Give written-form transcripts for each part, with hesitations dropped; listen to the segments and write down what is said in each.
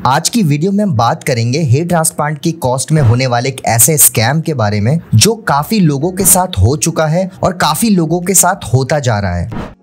आज की वीडियो में हम बात करेंगे हेयर ट्रांसप्लांट की कॉस्ट में होने वाले एक ऐसे स्कैम के बारे में जो काफी लोगों के साथ हो चुका है और काफी लोगों के साथ होता जा रहा है।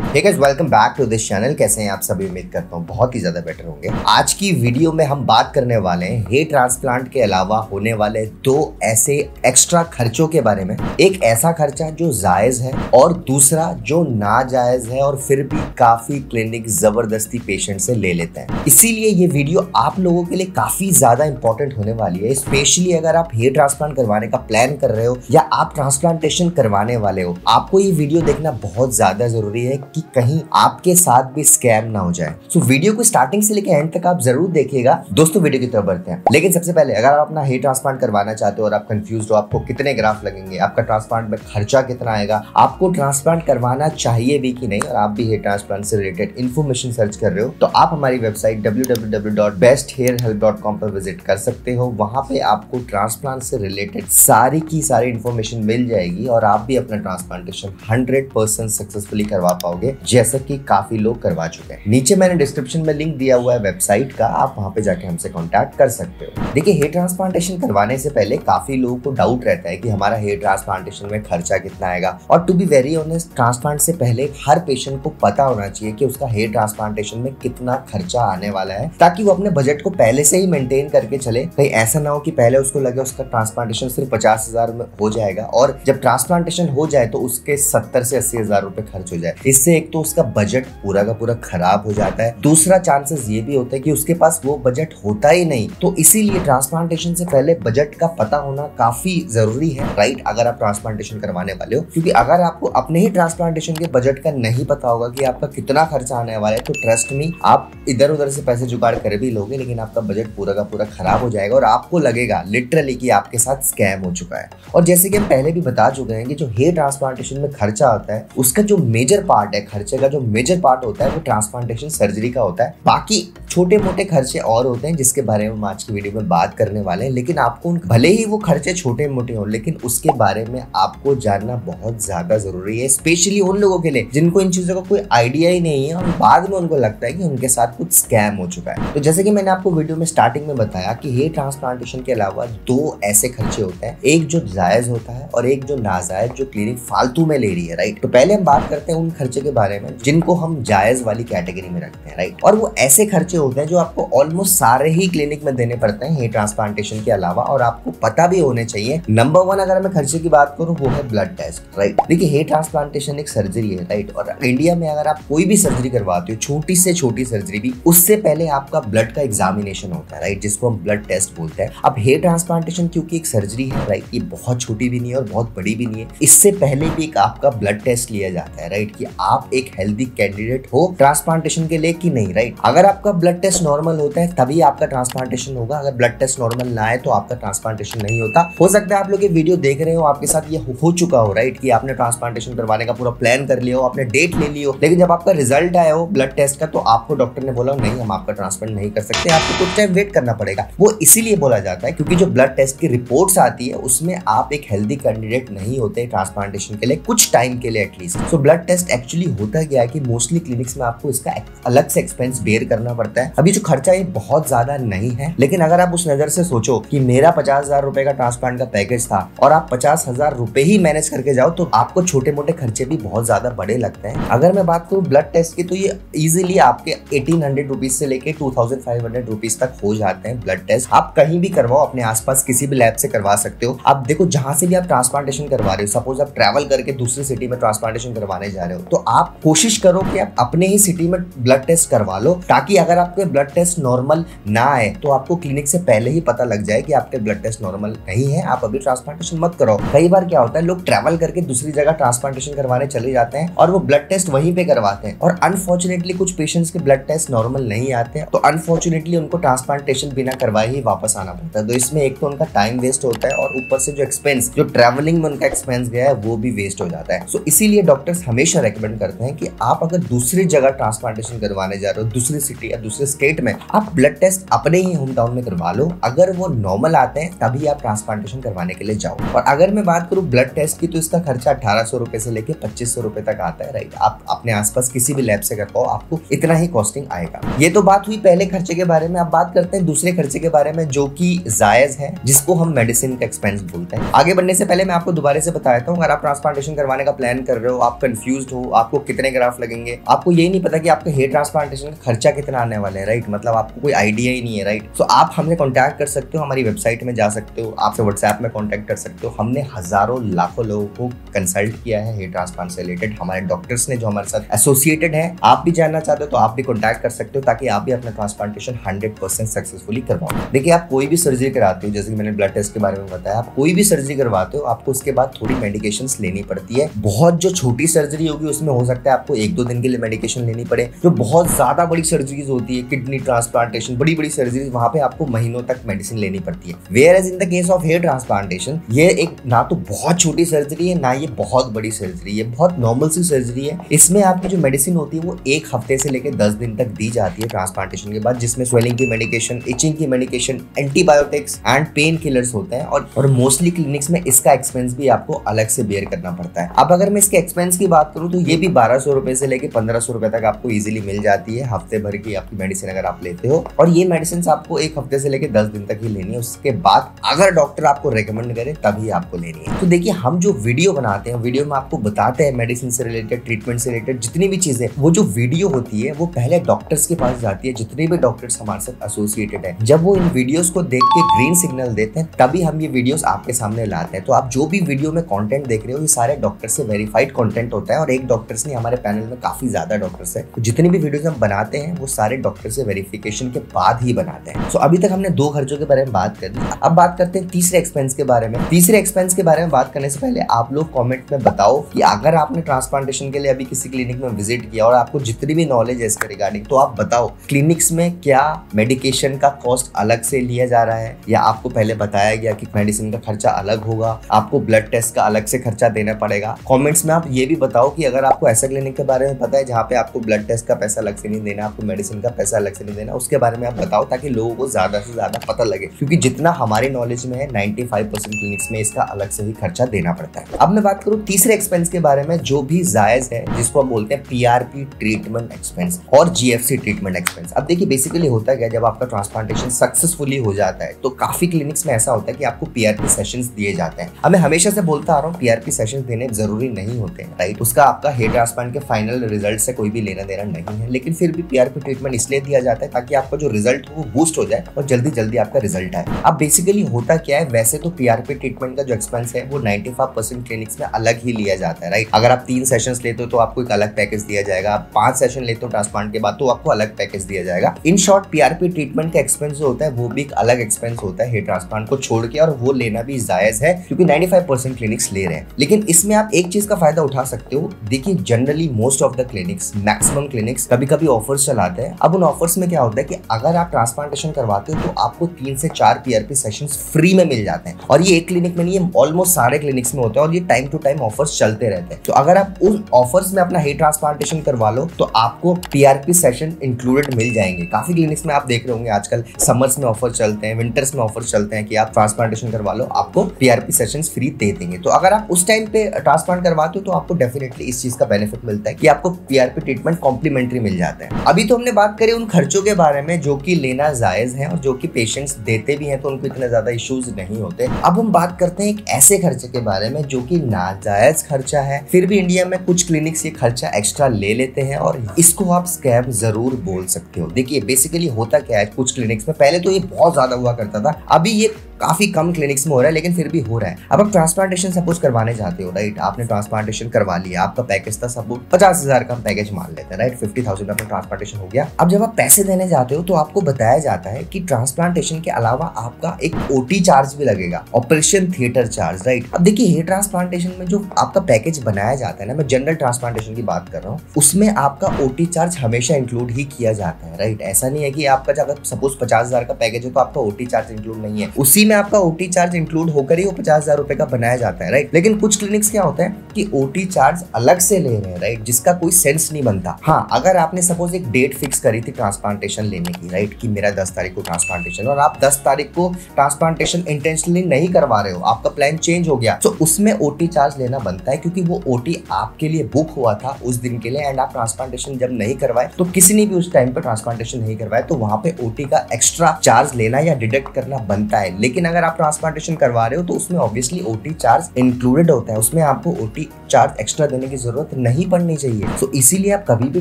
Hey guys, welcome back to this channel. कैसे हैं आप सभी? उम्मीद करता हूँ बहुत ही ज्यादा बेटर होंगे। आज की वीडियो में हम बात करने वाले हैं हेयर ट्रांसप्लांट के अलावा होने वाले दो ऐसे एक्स्ट्रा खर्चों के बारे में। एक ऐसा खर्चा जो जायज है और दूसरा जो नाजायज है और फिर भी काफी क्लिनिक जबरदस्ती पेशेंट से ले लेते हैं। इसीलिए ये वीडियो आप लोगों के लिए काफी ज्यादा इंपॉर्टेंट होने वाली है, स्पेशली अगर आप हेयर ट्रांसप्लांट करवाने का प्लान कर रहे हो या आप ट्रांसप्लांटेशन करवाने वाले हो। आपको ये वीडियो देखना बहुत ज्यादा जरूरी है कि कहीं आपके साथ भी स्कैम ना हो जाए। सो वीडियो को स्टार्टिंग से लेकर एंड तक आप जरूर देखिएगा। दोस्तों वीडियो की तरफ बढ़ते हैं, लेकिन सबसे पहले अगर आप अपना हेयर ट्रांसप्लांट करवाना चाहते हो और आप कंफ्यूज हो आपको कितने ग्राफ लगेंगे, आपका ट्रांसप्लांट में खर्चा कितना आएगा, आपको ट्रांसप्लांट करवाना चाहिए भी कि नहीं, और आप भी हेयर ट्रांसप्लांट से रिलेटेड इन्फॉर्मेशन सर्च कर रहे हो, तो आप हमारी वेबसाइट www.besthairhelp.com पर विजिट कर सकते हो। वहां पे आपको ट्रांसप्लांट से रिलेटेड सारी की सारी इन्फॉर्मेशन मिल जाएगी और आप भी अपना ट्रांसप्लांटेशन 100% सक्सेसफुली करवा पाओगे, जैसा कि काफी लोग करवा चुके हैं। नीचे मैंने डिस्क्रिप्शन में लिंक दिया हुआ है वेबसाइट का, आप वहां पे जाके हमसे कांटेक्ट कर सकते हो। देखिए, हेयर ट्रांसप्लांटेशन करवाने से पहले काफी लोगों को डाउट रहता है कि हमारा हेयर ट्रांसप्लांटेशन में खर्चा कितना आएगा, और to be very honest, transplant से पहले हर पेशेंट को पता होना चाहिए कि उसका हेयर ट्रांसप्लांटेशन में कितना खर्चा आने वाला है, ताकि वो अपने बजट को पहले से ही मेंटेन करके चले। कहीं ऐसा ना हो कि पहले उसको लगे उसका ट्रांसप्लांटेशन सिर्फ 50,000 में हो जाएगा और जब ट्रांसप्लांटेशन हो जाए तो उसके 70 से 80,000 रुपए खर्च हो जाए। इससे एक तो उसका बजट पूरा का पूरा खराब हो जाता है, दूसरा चांसेस ये भी होता है कि उसके पास वो बजट होता ही नहीं। तो इसीलिए ट्रांसप्लांटेशन से पहले बजट का पता होना काफी जरूरी है, राइट, अगर आप ट्रांसप्लांटेशन करवाने वाले हो। क्योंकि अगर आपको अपने ही ट्रांसप्लांटेशन के बजट का नहीं पता होगा कि आपका कितना खर्चा आने वाला है, तो ट्रस्ट मी, आप इधर उधर से पैसे जुगाड़ कर भी लोगे, लेकिन आपका बजट पूरा का पूरा खराब हो जाएगा और आपको लगेगा लिटरली कि आपके साथ स्कैम हो चुका है। और जैसे कि हम पहले भी बता चुके हैं कि जो हेयर ट्रांसप्लांटेशन में खर्चा होता है, उसका जो मेजर पार्ट है, खर्चे का जो मेजर पार्ट होता है वो ट्रांसप्लांटेशन सर्जरी का होता है। बाकी छोटे मोटे खर्चे और होते हैं जिसके बारे में हम आज की वीडियो में बात करने वाले हैं। लेकिन आपको भले ही वो खर्चे छोटे मोटे हो, लेकिन उसके बारे में आपको जानना बहुत ज्यादा जरूरी है, स्पेशली उन लोगों के लिए जिनको इन चीजों का कोई आइडिया ही नहीं है और बाद में उनको लगता है कि उनके साथ कुछ स्कैम हो चुका है। तो जैसे कि मैंने आपको वीडियो में स्टार्टिंग में बताया कि हेयर ट्रांसप्लांटेशन के अलावा दो ऐसे खर्चे होते हैं, एक जो जायज होता है और एक जो नाजायज, जो क्लिनिक फालतू में ले रही है, राइट। तो पहले हम बात करते हैं उन खर्चे के बारे में जिनको हम जायज वाली कैटेगरी में रखते हैं, राइट। और वो ऐसे खर्चे होते हैं जो आपको ऑलमोस्ट सारे ही क्लिनिक में देने पड़ते हैं हेयर ट्रांसप्लांटेशन के अलावा, और आपको पता भी होने चाहिए। नंबर 1 अगर मैं खर्चे की बात करूं वो है ब्लड टेस्ट, राइट। देखिए, हेयर ट्रांसप्लांटेशन एक सर्जरी है, राइट, और इंडिया में अगर आप कोई भी सर्जरी करवाते हो, छोटी से छोटी सर्जरी भी, उससे पहले आपका ब्लड का एग्जामिनेशन होता है, राइट, जिसको हम ब्लड टेस्ट बोलते हैं। अब हेयर ट्रांसप्लांटेशन क्योंकि एक सर्जरी है, राइट, ये बहुत छोटी भी नहीं है और बहुत बड़ी भी नहीं है, इससे पहले भी एक आपका ब्लड टेस्ट लिया जाता है, राइट, कि आप एक हेल्दी कैंडिडेट हो ट्रांसप्लांटेशन के लिए कि नहीं, राइट। अगर आपका ब्लड टेस्ट नॉर्मल होता है तभी आपका ट्रांसप्लांटेशन होगा, अगर ब्लड टेस्ट नॉर्मल ना आए तो आपका ट्रांसप्लांटेशन नहीं होता। हो सकता है आप लोग ये वीडियो देख रहे हो, आपके साथ ये हो चुका हो, राइट, कि आपने ट्रांसप्लांटेशन करवाने का पूरा प्लान कर लिया हो, आपने डेट ले ली हो, लेकिन जब आपका रिजल्ट आया हो ब्लड टेस्ट का तो आपको डॉक्टर ने बोला नहीं, हम आपका ट्रांसप्लांट नहीं कर सकते, आपको कुछ टाइम वेट करना पड़ेगा। वो इसीलिए बोला जाता है क्योंकि जो ब्लड टेस्ट की रिपोर्ट्स आती है उसमें आप एक हेल्दी कैंडिडेट नहीं होते ट्रांसप्लांटेशन के लिए, कुछ टाइम के लिए at least. So blood test actually होता क्या है कि मोस्टली क्लिनिक्स में आपको इसका अलग से एक्सपेंस बेयर करना पड़ता है। अभी जो खर्चा ये बहुत ज्यादा नहीं है, लेकिन अगर आप उस नजर से सोचो कि मेरा 50,000 रुपए का ट्रांसप्लांट का पैकेज था और आप 50,000 रुपए ही मैनेज करके जाओ, तो आपको छोटे मोटे खर्चे भी बहुत ज्यादा बड़े लगते हैं। अगर मैं बात करूं ब्लड टेस्ट की, तो ये इजीली आपके 1800 रुपीज से लेके 2500 रुपीज तक हो जाते हैं ब्लड टेस्ट। आप कहीं भी करवाओ, अपने आसपास किसी भी लैब से करवा सकते हो। आप देखो, जहां से भी आप ट्रांसप्लांटेशन करवा रहे हो, सपोज आप ट्रैवल करके दूसरी सिटी में ट्रांसप्लांटेशन करवाने जा रहे हो, तो आप कोशिश करो कि आप अपने ही सिटी में ब्लड टेस्ट करवा लो, ताकि अगर आपके ब्लड टेस्ट नॉर्मल ना आए तो आपको क्लिनिक से पहले ही पता लग जाए कि आपके ब्लड टेस्ट नॉर्मल नहीं है, आप अभी ट्रांसप्लांटेशन मत करो। कई बार क्या होता है, लोग ट्रैवल करके दूसरी जगह ट्रांसप्लांटेशन करवाने चले जाते हैं और वो ब्लड टेस्ट वहीं पे करवाते हैं, और अनफॉर्चुनेटली कुछ पेशेंट्स के ब्लड टेस्ट नॉर्मल नहीं आते हैं, तो अनफॉर्चुनेटली उनको ट्रांसप्लांटेशन बिना करवाए ही वापस आना पड़ता है। तो इसमें एक तो उनका टाइम वेस्ट होता है और ऊपर से जो एक्सपेंस, जो ट्रैवलिंग में उनका एक्सपेंस गया है, वो भी वेस्ट हो जाता है। सो इसीलिए डॉक्टर्स हमेशा रेकमेंड करते हैं कि आप अगर दूसरी जगह ट्रांसप्लांटेशन करवाने जा रहे हो, दूसरी सिटी या दूसरे स्टेट में, आप ब्लड टेस्ट अपने ही होम टाउन में करवा लो। अगर वो नॉर्मल आते हैं तभी आप ट्रांसप्लांटेशन करवाने के लिए जाओ। और अगर मैं बात करूं ब्लड टेस्ट की, तो इसका खर्चा 1800 रुपए से लेके 2500 रुपए तक आता है, राइट। आप अपने आसपास किसी भी लैब से करवाओ, आपको इतना ही कॉस्टिंग आएगा। ये तो बात हुई पहले खर्चे के बारे में। अब बात करते हैं दूसरे खर्चे के बारे में, जो कि जायज है, जिसको हम मेडिसिन का एक्सपेंस बोलते हैं। आगे बढ़ने से पहले मैं आपको दोबारा से बता देता हूँ, अगर आप ट्रांसप्लांटेशन करवाने का प्लान कर रहे हो, आप कंफ्यूज हो, आपको कितने ग्राफ लगेंगे, आपको यही नहीं पता कि आपके हेयर ट्रांसप्लांटेशन का खर्चा कितना आने वाला है, राइट, मतलब आपको कोई आइडिया ही नहीं है, राइट। तो आप हमसे कॉन्टैक्ट कर सकते हो, हमारी वेबसाइट में जा सकते हो, आपसे व्हाट्सएप में कॉन्टैक्ट कर सकते हो। हमने हजारों लाखों लोगों को कंसल्ट किया है हेयर ट्रांसप्लांट से रिलेटेड, हमारे डॉक्टर्स ने जो हमारे साथ एसोसिएटेड है। आप भी जानना चाहते हो तो आप भी कॉन्टैक्ट कर सकते हो, ताकि आप भी अपना ट्रांसप्लांटेशन 100% सक्सेसफुली करवाओ। देखिए, आप कोई भी सर्जरी कराते हो, जैसे कि मैंने ब्लड टेस्ट के बारे में बताया, आप कोई भी सर्जरी करवाते हो, आपको उसके बाद थोड़ी मेडिकेशंस लेनी पड़ती है। बहुत जो छोटी सर्जरी होगी उसमें हो सकता है आपको 1-2 दिन के लिए मेडिकेशन लेनी पड़े। जो बहुत ज्यादा बड़ी सर्जरीज होती है, किडनी ट्रांसप्लांटेशन, बड़ी बड़ी सर्जरीज, वहां पे आपको महीनों तक मेडिसिन लेनी पड़ती है। Whereas in the case of hair transplantation, ये एक ना तो बहुत छोटी सर्जरी है, ना ये बहुत बड़ी सर्जरी है, बहुत नॉर्मल सी सर्जरी है। इसमें आपकी जो मेडिसिन होती है वो 1 हफ्ते से लेकर 10 दिन तक दी जाती है ट्रांसप्लांटेशन के बाद, जिसमें स्वेलिंग की मेडिकेशन, इचिंग की medication, antibiotics and pain killers होते हैं। और मोस्टली क्लिनिक्स में इसका एक्सपेंस भी आपको अलग से बेयर करना पड़ता है। अब अगर मैं इसके एक्सपेंस की बात करूं, तो ये भी 1200 रुपए से लेकर 1500 रुपए तक आपको इजीली मिल जाती है, हफ्ते भर की आपकी मेडिसिन अगर आप लेते हो। और ये मेडिसिन आपको 1 हफ्ते से लेकर 10 दिन तक ही लेनी है। उसके बाद अगर डॉक्टर आपको रेकमेंड करे तभी आपको लेनी है। तो देखिए, हम जो वीडियो बनाते हैं, वीडियो में आपको बताते हैं मेडिसिन से रिलेटेड, ट्रीटमेंट से रिलेटेड जितनी भी चीजें, वो जो वीडियो होती है वो पहले डॉक्टर्स के पास जाती है, जितने भी डॉक्टर्स हमारे साथ एसोसिएटेड है। जब वो इन वीडियोस को देख के ग्रीन सिग्नल देते हैं, तभी हम ये वीडियोस आपके सामने लाते हैं। तो आप जो भी वीडियो में कंटेंट देख रहे हो, ये सारे डॉक्टर से वेरीफाइड कंटेंट होता है। और एक डॉक्टर्स नहीं, हमारे पैनल में काफी ज्यादा डॉक्टर्स है, तो जितनी भी वीडियोस हम बनाते हैं वो सारे डॉक्टर से वेरिफिकेशन के बाद ही बनाते हैं। तो अभी तक हमने 2 खर्चों के बारे में बात कर ली। अब बात करते हैं तीसरे एक्सपेंस के बारे में। तीसरे एक्सपेंस के बारे में बात करने से पहले आप लोग कमेंट में बताओ कि अगर आपने ट्रांसप्लांटेशन के लिए अभी किसी क्लिनिक में विजिट किया और आपको जितनी भी नॉलेज है इसके रिगार्डिंग, तो आप बताओ क्लिनिक्स में क्या मेडिकेशन का कॉस्ट अलग से लिया जा रहा है, या आपको पहले बताया गया कि मेडिसिन का खर्चा अलग होगा, आपको ब्लड टेस्ट का अलग से खर्चा देना पड़ेगा। कमेंट्स में आप ये भी बताओ कि अगर आपको ऐसा क्लिनिक के बारे में पता है जहाँ पे आपको ब्लड टेस्ट का पैसा अलग से नहीं देना, आपको मेडिसिन का पैसा अलग से नहीं देना, उसके बारे में आप बताओ, ताकि लोगों को ज्यादा से ज्यादा पता लगे। क्योंकि जितना हमारी नॉलेज में है, 95% क्लिनिक्स में इसका अलग से ही खर्चा देना पड़ता है। अब मैं बात करूँ तीसरे एक्सपेंस के बारे में, जो भी जायज है, जिसको हम बोलते हैं PRP ट्रीटमेंट एक्सपेंस और GFC ट्रीटमेंट एक्सपेंस। अब देखिए, बेसिकली होता है क्या, जब आपका ट्रांसप्लांटेशन सक्सेसफुली हो जाता है तो काफी क्लिनिक्स में ऐसा होता है कि आपको PRP सेशंस दिए जाते हैं। अब मैं हमेशा से बोलता आ रहा हूँ, PRP सेशंस देने जरूरी नहीं होते हैं, राइट। उसका आपका हेयर ट्रांसप्लांट के फाइनल रिजल्ट से कोई भी लेना देना नहीं है, लेकिन फिर भी PRP ट्रीटमेंट इसलिए दिया जाता है ताकि आपका जो रिजल्ट हो वो बूस्ट हो जाए और जल्दी जल्दी आपका रिजल्ट आए। अब बेसिकली होता क्या है, वैसे तो PRP ट्रीटमेंट का जो एक्सपेंस है वो 95% क्लिनिक्स में अलग ही लिया जाता है, राइट। अगर आप 3 सेशंस लेते हो तो आपको एक अलग पैकेज दिया जाएगा, आप 5 सेशन लेते हो ट्रांसप्लांट के बाद तो आपको अलग पैकेज दिया जाएगा। इन शॉर्ट, PRP ट्रीटमेंट का एक्सपेंस जो होता है वो भी एक अलग एक्सपेंस होता है हेयर ट्रांसप्लांट को छोड़ के, और वो लेना भी जायज है क्योंकि 95% क्लिनिक्स ले रहे हैं। लेकिन इसमें आप एक चीज का फायदा उठा सकते हो। देखिए, generally most of the clinics, maximum clinics कभी कभी ऑफर्स चलाते हैं। अब उन ऑफर्स में क्या होता है कि अगर आप ट्रांसप्लांटेशन करवाते हो तो आपको 3 से 4 PRP सेशंस फ्री में मिल जाते हैं। और ये एक क्लिनिक में नहीं है, ऑलमोस्ट सारे क्लिनिक्स में होता है, और ये टाइम टू टाइम ऑफर्स चलते रहते हैं। तो अगर आप उन ऑफर्स में अपना हेयर ट्रांसप्लांटेशन करवा लो तो आपको PRP सेशन इंक्लूडेड मिल जाएंगे। काफी क्लिनिक्स में आप देख रहे होंगे आजकल समर्स में ऑफर चलते हैं, विंटर्स में ऑफर चलते हैं कि आप ट्रांसप्लांटेशन करवा लो, आपको PRP सेशंस फ्री दे देंगे। तो अगर आप उस टाइम पे ट्रांसप्लांट करवाते हो तो आपको डेफिनेटली इस चीज का बेनिफिट मिलता है कि आपको PRP ट्रीटमेंट कॉम्प्लीमेंट्री मिल जाता है। अभी तो हमने बात करी उन खर्चों के बारे में जो कि लेना जायज है और जो कि पेशेंट्स देते भी हैं तो उनको इतने ज्यादा इश्यूज नहीं होते। अब हम बात करते हैं एक ऐसे खर्चे के बारे में जो कि नाजायज खर्चा है, फिर भी इंडिया में कुछ क्लिनिक्स ये खर्चा एक्स्ट्रा ले लेते हैं और इसको आप स्कैम जरूर बोल सकते हो। देखिए, बेसिकली होता क्या है, कुछ क्लिनिक्स में पहले तो ये बहुत ज्यादा हुआ करता था, अभी ये काफी कम क्लिनिक्स में हो रहा है, लेकिन फिर भी हो रहा है। अब आप ट्रांसप्लांटेशन सपोज करवाने जाते हो, राइट, आपने ट्रांसप्लांटेशन करवा लिया, आपका पैकेज था सपोज 50,000 का पैकेज मान लेते हैं, राइट, 50,000 में ट्रांसप्लांटेशन हो गया। अब जब आप पैसे देने जाते हो तो आपको बताया जाता है कि ट्रांसप्लांटेशन के अलावा आपका एक OT चार्ज भी लगेगा, ऑपरेशन थिएटर चार्ज, राइट। अब देखिए, हेयर ट्रांसप्लांटेशन में जो आपका पैकेज बनाया जाता है ना, मैं जनरल ट्रांसप्लांटेशन की बात कर रहा हूँ, उसमें आपका OT चार्ज हमेशा इंक्लूड ही किया जाता है, राइट। ऐसा नहीं है कि आपका अगर सपोज 50,000 का पैकेज है तो आपका OT चार्ज इंक्लूड नहीं है। उसी में आपका ओटी चार्ज इंक्लूड होकर ही वो 50,000 रुपए का बनाया जाता है, राइट। लेकिन कुछ क्लिनिक्स क्या होता है कि ओटी चार्ज अलग से ले रहे हैं, राइट, जिसका कोई सेंस नहीं बनता। हाँ, अगर आपने सपोज एक डेट फिक्स करी थी ट्रांसप्लांटेशन लेने की, राइट, कि मेरा 10 तारीख को ट्रांसप्लांटेशन, और आप 10 तारीख को ट्रांसप्लांटेशन इंटेंशनली नहीं करवा रहे हो, आपका प्लान चेंज हो गया, तो उसमें ओटी चार्ज लेना बनता है, क्योंकि वो ओटी आपके लिए बुक हुआ था उस दिन के लिए, एंड आप ट्रांसप्लांटेशन जब नहीं करवाए, तो किसी ने भी उस टाइम पे ट्रांसप्लांटेशन नहीं करवाए, तो वहां पे ओटी का एक्स्ट्रा चार्ज लेना या डिडक्ट करना बनता है। लेकिन अगर आप ट्रांसप्लांटेशन करवा रहे हो तो उसमें ऑब्वियसली ओटी चार्ज इंक्लूडेड होता है, उसमें आपको ओटी चार्ज एक्स्ट्रा देने की जरूरत नहीं पड़नी चाहिए। तो इसीलिए आप कभी भी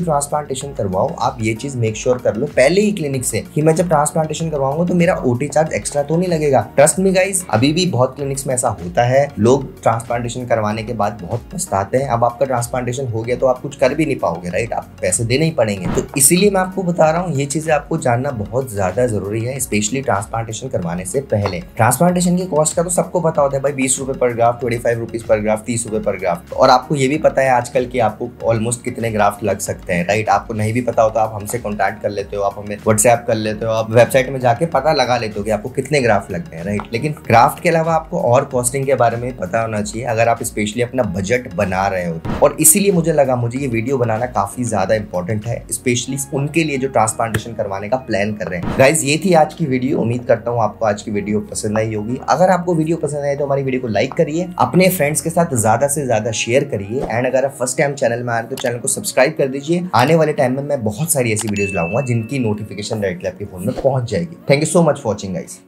ट्रांसप्लांटेशन करवाओ, आप ये चीज मेक श्योर कर लो पहले ही क्लिनिक से कि मैं जब ट्रांसप्लांटेशन करवाऊंगा तो मेरा ओटी चार्ज एक्स्ट्रा तो नहीं लगेगा। ट्रस्ट मी गाइस, अभी भी बहुत क्लिनिक्स में ऐसा होता है, लोग ट्रांसप्लांटेशन करवाने के बाद बहुत पछताते हैं। अब आपका ट्रांसप्लांटेशन हो गया तो आप कुछ कर भी नहीं पाओगे, राइट, आप पैसे देने ही पड़ेंगे। तो इसीलिए मैं आपको बता रहा हूँ, ये चीजें आपको जानना बहुत ज्यादा जरूरी है, स्पेशली ट्रांसप्लांटेशन करवाने से पहले। ट्रांसप्लांटेशन की कॉस्ट का तो सबको पता होता है भाई, 20 रुपए पर ग्राफ्ट, 25 रुपीज पर ग्राफ्ट, 30 रुपए पर ग्राफ्ट। और आपको ये भी पता है आजकल कि आपको ऑलमोस्ट कितने ग्राफ्ट लग सकते हैं, राइट। आपको नहीं भी पता होता, आप हमसे कॉन्टैक्ट कर लेते हो, आप हमें व्हाट्सएप कर लेते हो, आप वेबसाइट में जाके पता लगा लेते हो कि आपको कितने ग्राफ्ट लगते हैं, राइट। लेकिन ग्राफ्ट के अलावा आपको और कॉस्टिंग के बारे में पता होना चाहिए, अगर आप स्पेशली अपना बजट बना रहे हो। और इसीलिए मुझे लगा मुझे ये वीडियो बनाना काफी ज्यादा इंपॉर्टेंट है, स्पेशली उनके लिए जो ट्रांसप्लांटेशन करवाने का प्लान कर रहे हैं। गाइज, ये थी आज की वीडियो। उम्मीद करता हूँ आपको आज की वीडियो पसंद आई होगी। अगर आपको वीडियो पसंद आए तो हमारी वीडियो को लाइक करिए, अपने फ्रेंड्स के साथ ज्यादा से ज्यादा शेयर करिए, एंड अगर आप फर्स्ट टाइम चैनल में आ रहे तो चैनल को सब्सक्राइब कर दीजिए। आने वाले टाइम में मैं बहुत सारी ऐसी वीडियोस लाऊंगा जिनकी नोटिफिकेशन डायरेक्टली आपके फोन में पहुंच जाएगी। Thank you so much for watching guys.